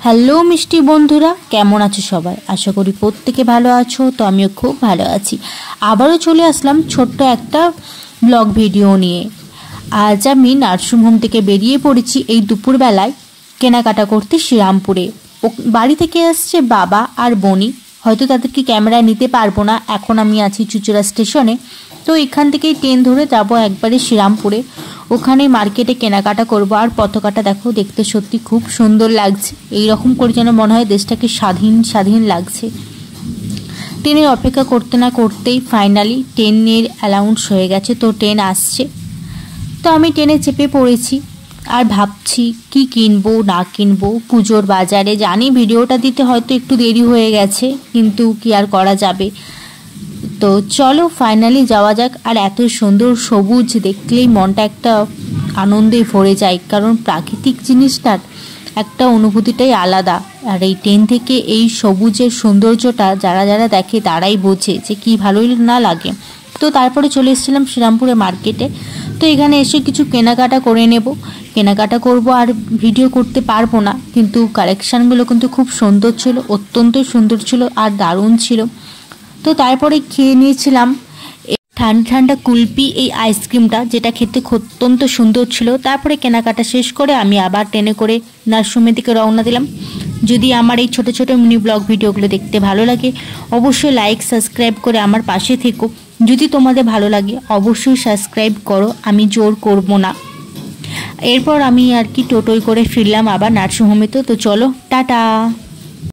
Hello মিষ্টি বন্ধুরা, কেমন আছো সবাই? আশা করি প্রত্যেকে ভালো আছো। তো আমিও খুব ভালো আছি। আবারও চলে আসলাম ছোট্ট একটা ব্লগ ভিডিও নিয়ে। আজ আমি নার্সিংহোম থেকে বেরিয়ে পড়েছি এই দুপুরবেলায় কেনাকাটা করতে শ্রীরামপুরে। বাড়ি থেকে আসছে বাবা আর বনি। হয়তো তাদেরকে ক্যামেরায় নিতে পারবো না, এখন আমি আছি চুচুড়া স্টেশনে। তো এখান থেকেই ট্রেন ধরে যাব একবারে শ্রীরামপুরে। ওখানে মার্কেটে কেনাকাটা করব। আর পতাকাটা দেখো, দেখতে সত্যি খুব সুন্দর লাগছে। এইরকম করে যেন মনে হয় দেশটাকে স্বাধীন স্বাধীন লাগছে। ট্রেনের অপেক্ষা করতে না করতেই ফাইনালি ট্রেনের অ্যানাউন্স হয়ে গেছে, তো ট্রেন আসছে। তো আমি ট্রেনে চেপে পড়েছি আর ভাবছি কি কিনবো না কিনবো পুজোর বাজারে। জানি ভিডিওটা দিতে হয়তো একটু দেরি হয়ে গেছে, কিন্তু কি আর করা যাবে। তো চলো ফাইনালি যাওয়া যাক। আর এত সুন্দর সবুজ দেখলেই মনটা একটা আনন্দে ভরে যায়, কারণ প্রাকৃতিক জিনিসটার একটা অনুভূতিটাই আলাদা। আর এই ট্রেন থেকে এই সবুজের সৌন্দর্যটা যারা যারা দেখে তারাই বোঝে যে কি ভালোই না লাগে। তো তারপরে চলে এসেছিলাম শ্রীরামপুরে মার্কেটে। তো এখানে এসে কিছু কেনাকাটা করে নেব, কেনাকাটা করব। আর ভিডিও করতে পারবো না, কিন্তু কালেকশানগুলো কিন্তু খুব সুন্দর ছিল, অত্যন্ত সুন্দর ছিল আর দারুণ ছিল। তো তারপরে খেয়ে নিয়েছিলাম ঠান্ডা ঠান্ডা কুলপি, এই আইসক্রিমটা, যেটা খেতে অত্যন্ত সুন্দর ছিল। তারপরে কেনাকাটা শেষ করে আমি আবার ট্রেনে করে নার্সিংহোমের দিকে রওনা দিলাম। যদি আমার এই ছোট ছোট মিনি ব্লগ ভিডিওগুলো দেখতে ভালো লাগে, অবশ্যই লাইক সাবস্ক্রাইব করে আমার পাশে থেকো। যদি তোমাদের ভালো লাগে অবশ্যই সাবস্ক্রাইব করো, আমি জোর করব না। এরপর আমি আর কি টোটোয় করে ফিরলাম আবার নার্সিংহোমে। তো চলো টাটা।